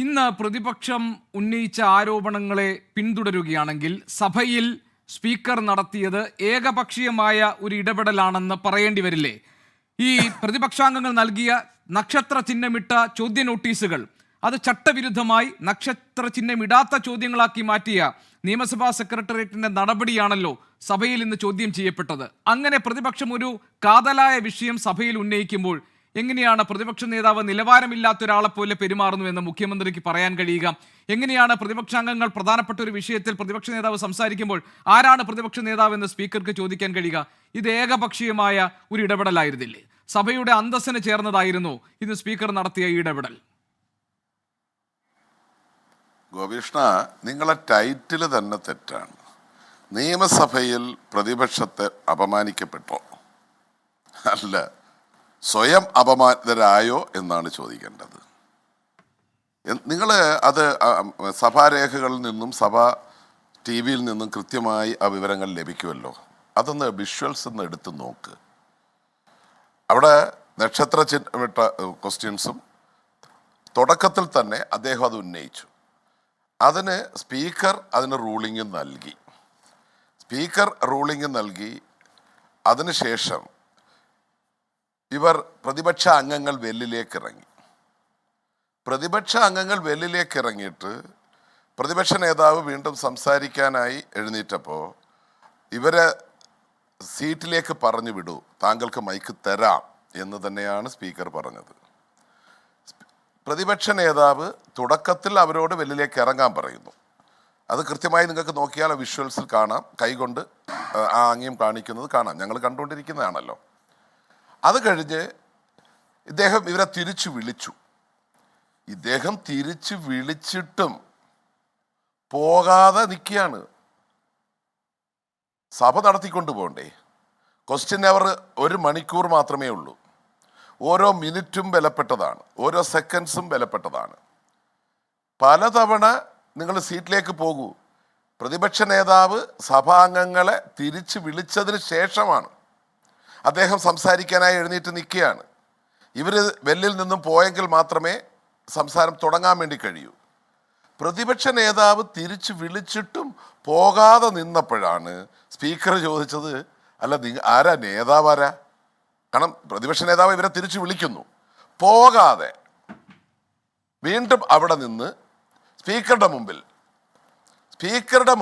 ഇന്ന് പ്രതിപക്ഷം ഉന്നയിച്ച ആരോപണങ്ങളെ പിന്തുടരുകയാണെങ്കിൽ സഭയിൽ സ്പീക്കർ നടത്തിയത് ഏകപക്ഷീയമായ ഒരു ഇടപെടലാണെന്ന് പറയേണ്ടി വരില്ലേ? ഈ പ്രതിപക്ഷാംഗങ്ങൾ നൽകിയ നക്ഷത്ര ചിഹ്നമിട്ട ചോദ്യ നോട്ടീസുകൾ അത് ചട്ടവിരുദ്ധമായി നക്ഷത്ര ചിഹ്നമിടാത്ത ചോദ്യങ്ങളാക്കി മാറ്റിയ നിയമസഭാ സെക്രട്ടേറിയറ്റിന്റെ നടപടിയാണല്ലോ സഭയിൽ ഇന്ന് ചോദ്യം ചെയ്യപ്പെട്ടത്. അങ്ങനെ പ്രതിപക്ഷം ഒരു കാതലായ വിഷയം സഭയിൽ ഉന്നയിക്കുമ്പോൾ എങ്ങനെയാണ് പ്രതിപക്ഷ നേതാവ് നിലവാരമില്ലാത്ത ഒരാളെ പോലെ പെരുമാറുന്നുവെന്ന് മുഖ്യമന്ത്രിക്ക് പറയാൻ കഴിയുക? എങ്ങനെയാണ് പ്രതിപക്ഷാംഗങ്ങൾ പ്രധാനപ്പെട്ട ഒരു വിഷയത്തിൽ പ്രതിപക്ഷ നേതാവ് സംസാരിക്കുമ്പോൾ ആരാണ് പ്രതിപക്ഷ നേതാവ് എന്ന് സ്പീക്കർക്ക് ചോദിക്കാൻ കഴിയുക? ഇത് ഏകപക്ഷീയമായ ഒരു ഇടപെടലായിരുന്നില്ലേ? സഭയുടെ അന്തസ്സിന് ചേർന്നതായിരുന്നു ഇന്ന് സ്പീക്കർ നടത്തിയ ഈ ഇടപെടൽ. ഗോപീഷ്ണ, നിങ്ങളെ ടൈറ്റിൽ തന്നെ തെറ്റാണ്. നിയമസഭയിൽ പ്രതിപക്ഷത്തെ അപമാനിക്കപ്പെട്ടോ? അല്ല, സ്വയം അപമാനിതരായോ എന്നാണ് ചോദിക്കേണ്ടത്. നിങ്ങൾ അത് സഭാരേഖകളിൽ നിന്നും സഭാ ടി വിയിൽ നിന്നും കൃത്യമായി ആ വിവരങ്ങൾ ലഭിക്കുമല്ലോ. അതൊന്ന് വിഷ്വൽസ് ഒന്ന് എടുത്ത് നോക്ക്. അവിടെ നക്ഷത്ര ചിഹ്നമിട്ട ക്വസ്റ്റ്യൻസും തുടക്കത്തിൽ തന്നെ അദ്ദേഹം അത് ഉന്നയിച്ചു. അതിന് സ്പീക്കർ റൂളിംഗ് നൽകി. അതിനുശേഷം പ്രതിപക്ഷ അംഗങ്ങൾ വെല്ലിലേക്ക് ഇറങ്ങിയിട്ട് പ്രതിപക്ഷ നേതാവ് വീണ്ടും സംസാരിക്കാനായി എഴുന്നേറ്റപ്പോൾ ഇവരെ സീറ്റിലേക്ക് പറഞ്ഞു വിടൂ, താങ്കൾക്ക് മൈക്ക് തരാം എന്ന് തന്നെയാണ് സ്പീക്കർ പറഞ്ഞത്. പ്രതിപക്ഷ നേതാവ് തുടക്കത്തിൽ അവരോട് വെല്ലിലേക്ക് ഇറങ്ങാൻ പറയുന്നു. അത് കൃത്യമായി നിങ്ങൾക്ക് നോക്കിയാൽ വിഷ്വൽസിൽ കാണാം. കൈകൊണ്ട് ആ ആംഗ്യം കാണിക്കുന്നത് കാണാം, ഞങ്ങൾ കണ്ടുകൊണ്ടിരിക്കുന്നതാണല്ലോ. അത് കഴിഞ്ഞ് ഇദ്ദേഹം ഇവരെ തിരിച്ചു വിളിച്ചു. ഇദ്ദേഹം തിരിച്ചു വിളിച്ചിട്ടും പോകാതെ നിൽക്കുകയാണ്. സഭ നടത്തിക്കൊണ്ടു പോകണ്ടേ? ക്വസ്റ്റ്യൻ അവർ 1 മണിക്കൂർ മാത്രമേ ഉള്ളൂ. ഓരോ മിനിറ്റും വിലപ്പെട്ടതാണ്, ഓരോ സെക്കൻഡ്സും വിലപ്പെട്ടതാണ്. പലതവണ നിങ്ങൾ സീറ്റിലേക്ക് പോകൂ. പ്രതിപക്ഷ നേതാവ് സഭാംഗങ്ങളെ തിരിച്ചു വിളിച്ചതിന് ശേഷമാണ് അദ്ദേഹം സംസാരിക്കാനായി എഴുന്നേറ്റ് നിൽക്കുകയാണ്. ഇവർ വെല്ലിൽ നിന്നും പോയെങ്കിൽ മാത്രമേ സംസാരം തുടങ്ങാൻ വേണ്ടി കഴിയൂ. പ്രതിപക്ഷ നേതാവ് തിരിച്ചു വിളിച്ചിട്ടും പോകാതെ നിന്നപ്പോഴാണ് സ്പീക്കർ ചോദിച്ചത്, അല്ല ആരാ നേതാവാരാ? കാരണം പ്രതിപക്ഷ നേതാവ് ഇവരെ തിരിച്ചു വിളിക്കുന്നു, പോകാതെ വീണ്ടും അവിടെ നിന്ന് സ്പീക്കറുടെ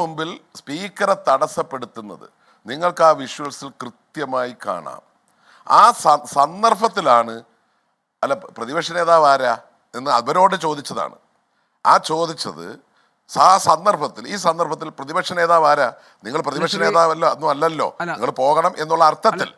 മുമ്പിൽ സ്പീക്കറെ തടസ്സപ്പെടുത്തുന്നത് നിങ്ങൾക്ക് ആ വിഷ്വൽസിൽ കൃത്യമായി കാണാം. ആ സന്ദർഭത്തിലാണ് അല്ല പ്രതിപക്ഷ നേതാവ് ആരാ എന്ന് അവരോട് ചോദിച്ചതാണ്. ആ ചോദിച്ചത് ഈ സന്ദർഭത്തിൽ പ്രതിപക്ഷ നേതാവ് ആരാ? നിങ്ങൾ പ്രതിപക്ഷ നേതാവല്ല ഒന്നും അല്ലല്ലോ, നിങ്ങൾ പോകണം എന്നുള്ള അർത്ഥത്തിൽ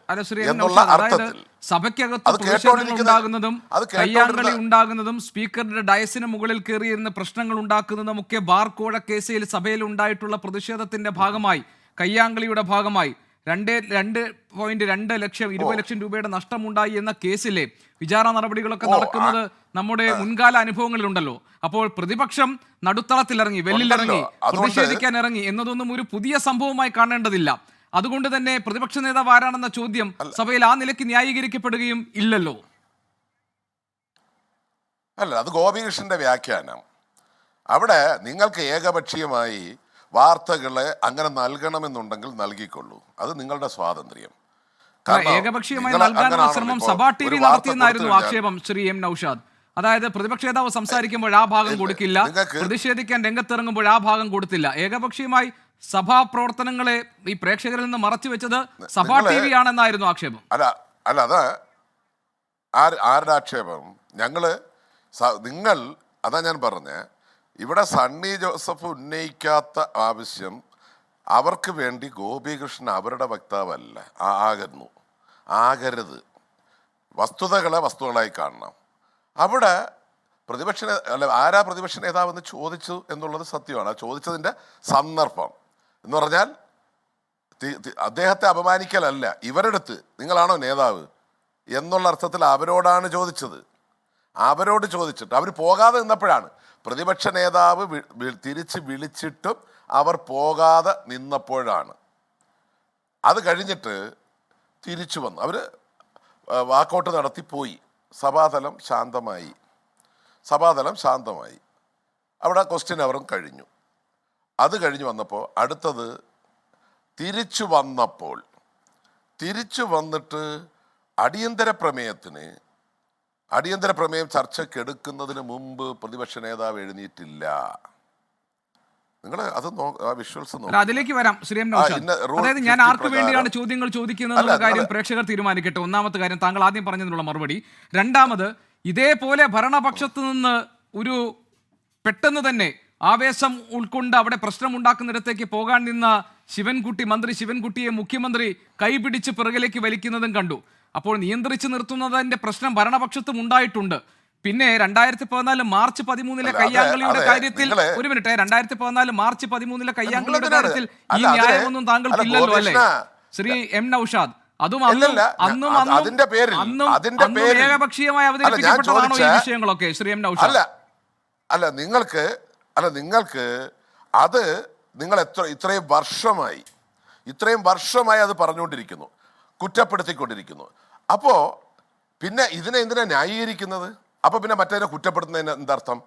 ഉണ്ടാകുന്നതും സ്പീക്കറുടെ ഡയസിന് മുകളിൽ കയറിയിരുന്ന പ്രശ്നങ്ങൾ ഉണ്ടാക്കുന്നതും ഒക്കെ ബാർക്കോഴ കേസിൽ സഭയിൽ ഉണ്ടായിട്ടുള്ള പ്രതിഷേധത്തിന്റെ ഭാഗമായി, കയ്യാങ്കളിയുടെ ഭാഗമായി 2.2 ലക്ഷം 20 ലക്ഷം രൂപയുടെ നഷ്ടമുണ്ടായി എന്ന കേസിലെ വിചാരണ നടപടികളൊക്കെ നടക്കുന്നത് നമ്മുടെ മുൻകാല അനുഭവങ്ങളിലുണ്ടല്ലോ. അപ്പോൾ പ്രതിപക്ഷം നടുത്തളത്തിലിറങ്ങി, വെല്ലിലിറങ്ങി, പ്രതിഷേധിക്കാൻ ഇറങ്ങി എന്നതൊന്നും ഒരു പുതിയ സംഭവമായി കാണേണ്ടതില്ല. അതുകൊണ്ട് തന്നെ പ്രതിപക്ഷ നേതാവ് ആരാണെന്ന ചോദ്യം സഭയിൽ ആ നിലയ്ക്ക് ന്യായീകരിക്കപ്പെടുകയും ഇല്ലല്ലോ. അല്ല, അത് ഗോപികൃഷ്ണന്റെ വ്യാഖ്യാനം. അവിടെ നിങ്ങൾക്ക് ഏകപക്ഷീയമായി വാർത്തകളെ അങ്ങനെ നൽകണമെന്നുണ്ടെങ്കിൽ നൽകിക്കൊള്ളൂ, അത് നിങ്ങളുടെ സ്വാതന്ത്ര്യം. ഏകപക്ഷീയമായി നൽകാനുള്ള ശ്രമം സഭാ ടി വി നടത്തിയെന്നായിരുന്നു ആക്ഷേപം ശ്രീ എം നൌഷാദ്. അതായത് പ്രതിപക്ഷ നേതാവ് സംസാരിക്കുമ്പോൾ ആ ഭാഗം കൊടുക്കില്ല, പ്രതിഷേധിക്കാൻ രംഗത്തിറങ്ങുമ്പോൾ ആ ഭാഗം കൊടുത്തില്ല. ഏകപക്ഷീയമായി സഭാ പ്രവർത്തനങ്ങളെ ഈ പ്രേക്ഷകരിൽ നിന്ന് മറച്ചു വെച്ചത് സഭാ ടി വി ആണെന്നായിരുന്നു ആക്ഷേപം. അല്ല അത് ആരുടെ ആക്ഷേപം? നിങ്ങൾ അതാ ഞാൻ പറഞ്ഞേ, ഇവിടെ സണ്ണി ജോസഫ് ഉന്നയിക്കാത്ത ആവശ്യം അവർക്ക് വേണ്ടി ഗോപികൃഷ്ണൻ അവരുടെ വക്താവല്ല ആകരുത്. വസ്തുതകളായി കാണണം. അവിടെ ആരാ പ്രതിപക്ഷ നേതാവ് എന്ന് ചോദിച്ചു എന്നുള്ളത് സത്യമാണ്. ആ ചോദിച്ചതിൻ്റെ സന്ദർഭം എന്ന് പറഞ്ഞാൽ അദ്ദേഹത്തെ അപമാനിക്കലല്ല, ഇവരെടുത്ത് നിങ്ങളാണോ നേതാവ് എന്നുള്ള അർത്ഥത്തിൽ അവരോടാണ് ചോദിച്ചത്. അവരോട് ചോദിച്ചിട്ട് അവർ പോകാതെ നിന്നപ്പോഴാണ്, പ്രതിപക്ഷ നേതാവ് തിരിച്ച് വിളിച്ചിട്ടും അവർ പോകാതെ നിന്നപ്പോഴാണ്. അത് കഴിഞ്ഞിട്ട് തിരിച്ചു വന്നു, അവർ വാക്കൗട്ട് നടത്തി പോയി. സഭാതലം ശാന്തമായി. അവിടെ ക്വസ്റ്റ്യൻ അവറും കഴിഞ്ഞു. അത് കഴിഞ്ഞ് വന്നപ്പോൾ അടുത്തത് തിരിച്ചു വന്നിട്ട് അടിയന്തര പ്രമേയം ചർച്ചയ്ക്ക് എടുക്കുന്നതിന് മുമ്പ് പ്രതിപക്ഷ നേതാവ് എഴുന്നേറ്റില്ല. നിങ്ങൾ അത് വിഷ്വൽസ് അതിലേക്ക് വരാം. ശ്രീ എം നൗഷാദ്, അതായത് ഞാൻ ആർക്ക് വേണ്ടിയാണ് ചോദ്യങ്ങൾ ചോദിക്കുന്നത് കാര്യം പ്രേക്ഷകർ തീരുമാനിക്കട്ടെ. ഒന്നാമത്തെ കാര്യം താങ്കൾ ആദ്യം പറഞ്ഞതിനുള്ള മറുപടി. രണ്ടാമത്, ഇതേപോലെ ഭരണപക്ഷത്ത് നിന്ന് ഒരു പെട്ടെന്ന് തന്നെ ആവേശം ഉൾക്കൊണ്ട് അവിടെ പ്രശ്നമുണ്ടാക്കുന്നിടത്തേക്ക് പോകാൻ നിന്ന മന്ത്രി ശിവൻകുട്ടിയെ മുഖ്യമന്ത്രി കൈപിടിച്ച് പിറകിലേക്ക് വലിക്കുന്നതും കണ്ടു. അപ്പോൾ നിയന്ത്രിച്ചു നിർത്തുന്നതിന്റെ പ്രശ്നം ഭരണപക്ഷത്തും ഉണ്ടായിട്ടുണ്ട്. പിന്നെ 2014 മാർച്ച് 13 കയ്യാങ്കളിയുടെ കാര്യത്തിൽ 2014 മാർച്ച് 13 കയ്യാങ്കളിയുടെ കാര്യത്തിൽ ഈ ന്യായമൊന്നും താങ്കൾക്ക് ഇല്ലല്ലോ അല്ലേ ശ്രീ എം നൗഷാദ്? അതും അന്നും ഏകപക്ഷീയമായി അവതരിപ്പിക്കപ്പെട്ടതാണോ ഈ വിഷയങ്ങളൊക്കെ ശ്രീ എം നൗഷാദ്? നിങ്ങൾക്ക് അത് നിങ്ങൾ ഇത്രയും വർഷമായി അത് പറഞ്ഞുകൊണ്ടിരിക്കുന്നു, കുറ്റപ്പെടുത്തിക്കൊണ്ടിരിക്കുന്നു. അപ്പോ പിന്നെ എന്തിനാ ന്യായീകരിക്കുന്നത്? അപ്പൊ പിന്നെ മറ്റേതിനെ കുറ്റപ്പെടുത്തുന്നതിന് എന്തർത്ഥം?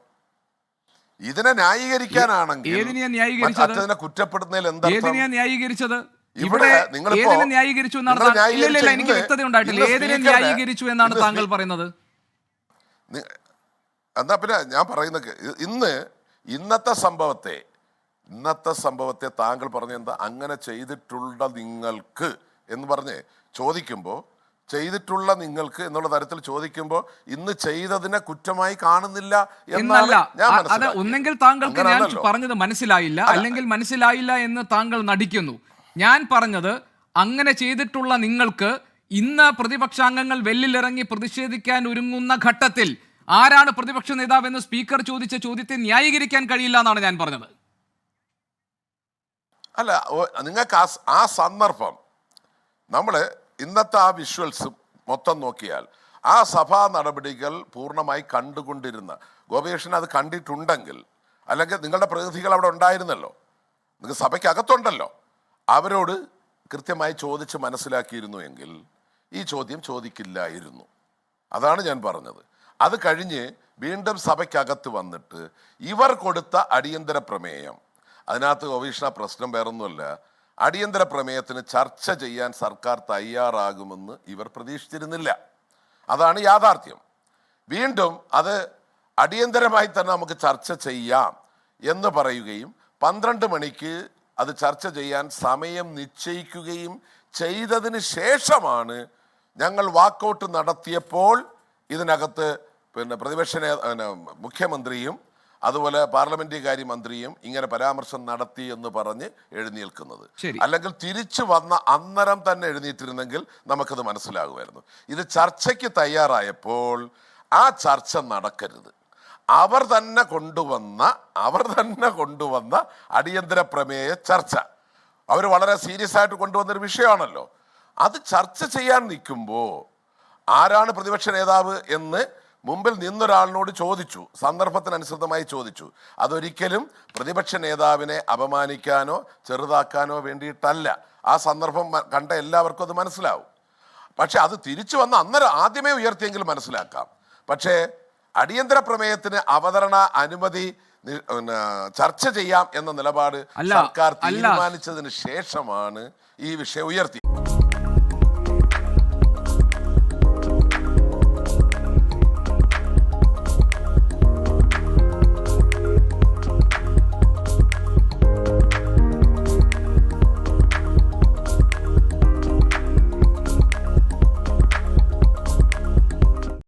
ഇതിനെ ന്യായീകരിക്കാനാണെങ്കിൽ കുറ്റപ്പെടുത്തുന്നതിൽ എന്തർത്ഥം? ഇവിടെ ന്യായീകരിച്ചു എന്നാണ് എനിക്ക് വ്യക്തത ഉണ്ടായിട്ടില്ല. ഏതിനെ ന്യായീകരിച്ചു എന്നാണ് താങ്കൾ പറയുന്നത്? എന്നാ പിന്നെ ഞാൻ പറയുന്നത് ഇന്നത്തെ സംഭവത്തെ താങ്കൾ പറഞ്ഞ എന്താ അങ്ങനെ ചെയ്തിട്ടുള്ള നിങ്ങൾക്ക് എന്ന് പറഞ്ഞ് ചോദിക്കുമ്പോൾ, ചെയ്തിട്ടുള്ള നിങ്ങൾക്ക് എന്നുള്ള തരത്തിൽ ചോദിക്കുമ്പോൾ ഇന്ന് ചെയ്തതിനെ കുറ്റമായി കാണുന്നില്ല എന്നല്ല. ഒന്നെങ്കിൽ താങ്കൾക്ക് ഞാൻ പറഞ്ഞത് മനസ്സിലായില്ല, അല്ലെങ്കിൽ മനസ്സിലായില്ല എന്ന് താങ്കൾ നടിക്കുന്നു. ഞാൻ പറഞ്ഞത് അങ്ങനെ ചെയ്തിട്ടുള്ള നിങ്ങൾക്ക് ഇന്ന് പ്രതിപക്ഷാംഗങ്ങൾ വെല്ലിലിറങ്ങി പ്രതിഷേധിക്കാൻ ഒരുങ്ങുന്ന ഘട്ടത്തിൽ ആരാണ് പ്രതിപക്ഷ നേതാവ് എന്ന് സ്പീക്കർ ചോദിച്ച ചോദ്യത്തെ ന്യായീകരിക്കാൻ കഴിയില്ല എന്നാണ് ഞാൻ പറഞ്ഞത്. അല്ല, നിങ്ങൾക്ക് ആ സന്ദർഭം നമ്മൾ ഇന്നത്തെ ആ വിഷ്വൽസ് മൊത്തം നോക്കിയാൽ ആ സഭാ നടപടികൾ പൂർണ്ണമായി കണ്ടുകൊണ്ടിരുന്ന ഗോപികൃഷ്ണൻ അത് കണ്ടിട്ടുണ്ടെങ്കിൽ, അല്ലെങ്കിൽ നിങ്ങളുടെ പ്രതിനിധികൾ അവിടെ ഉണ്ടായിരുന്നല്ലോ, നിങ്ങൾ സഭയ്ക്കകത്തുണ്ടല്ലോ, അവരോട് കൃത്യമായി ചോദിച്ച് മനസ്സിലാക്കിയിരുന്നു എങ്കിൽ ഈ ചോദ്യം ചോദിക്കില്ലായിരുന്നു. അതാണ് ഞാൻ പറഞ്ഞത്. അത് കഴിഞ്ഞ് വീണ്ടും സഭയ്ക്കകത്ത് വന്നിട്ട് ഇവർ കൊടുത്ത അടിയന്തര പ്രമേയം, അതിനകത്ത് ഗോപികൃഷ്ണ പ്രശ്നം വേറൊന്നുമല്ല, അടിയന്തര പ്രമേയത്തിന് ചർച്ച ചെയ്യാൻ സർക്കാർ തയ്യാറാകുമെന്ന് ഇവർ പ്രതീക്ഷിച്ചിരുന്നില്ല. അതാണ് യാഥാർത്ഥ്യം. വീണ്ടും അത് അടിയന്തരമായി തന്നെ നമുക്ക് ചർച്ച ചെയ്യാം എന്ന് പറയുകയും 12 മണിക്ക് അത് ചർച്ച ചെയ്യാൻ സമയം നിശ്ചയിക്കുകയും ചെയ്തതിന് ശേഷമാണ് ഞങ്ങൾ വാക്കൗട്ട് നടത്തിയപ്പോൾ ഇതിനകത്ത് മുഖ്യമന്ത്രിയും അതുപോലെ പാർലമെന്ററി കാര്യമന്ത്രിയും ഇങ്ങനെ പരാമർശം നടത്തി എന്ന് പറഞ്ഞ് എഴുന്നേൽക്കുന്നത്. അല്ലെങ്കിൽ തിരിച്ചു വന്ന അന്നേരം തന്നെ എഴുന്നേറ്റിരുന്നെങ്കിൽ നമുക്കത് മനസ്സിലാകുമായിരുന്നു. ഇത് ചർച്ചയ്ക്ക് തയ്യാറായപ്പോൾ ആ ചർച്ച നടക്കരുത്. അവർ തന്നെ കൊണ്ടുവന്ന അടിയന്തര പ്രമേയ ചർച്ച അവർ വളരെ സീരിയസ് ആയിട്ട് കൊണ്ടുവന്നൊരു വിഷയമാണല്ലോ. അത് ചർച്ച ചെയ്യാൻ നിൽക്കുമ്പോൾ ആരാണ് പ്രതിപക്ഷ നേതാവ് എന്ന് മുമ്പിൽ നിന്നൊരാളിനോട് ചോദിച്ചു, സന്ദർഭത്തിനനുസൃതമായി ചോദിച്ചു. അതൊരിക്കലും പ്രതിപക്ഷ നേതാവിനെ അപമാനിക്കാനോ ചെറുതാക്കാനോ വേണ്ടിയിട്ടല്ല. ആ സന്ദർഭം കണ്ട എല്ലാവർക്കും അത് മനസ്സിലാവും. പക്ഷെ അത് തിരിച്ചു വന്ന അന്നേരം ആദ്യമേ ഉയർത്തിയെങ്കിൽ മനസ്സിലാക്കാം. പക്ഷേ അടിയന്തര പ്രമേയത്തിന് അവതരണ അനുമതി ചർച്ച ചെയ്യാം എന്ന നിലപാട് സർക്കാർ തീരുമാനിച്ചതിന് ശേഷമാണ് ഈ വിഷയം ഉയർത്തി.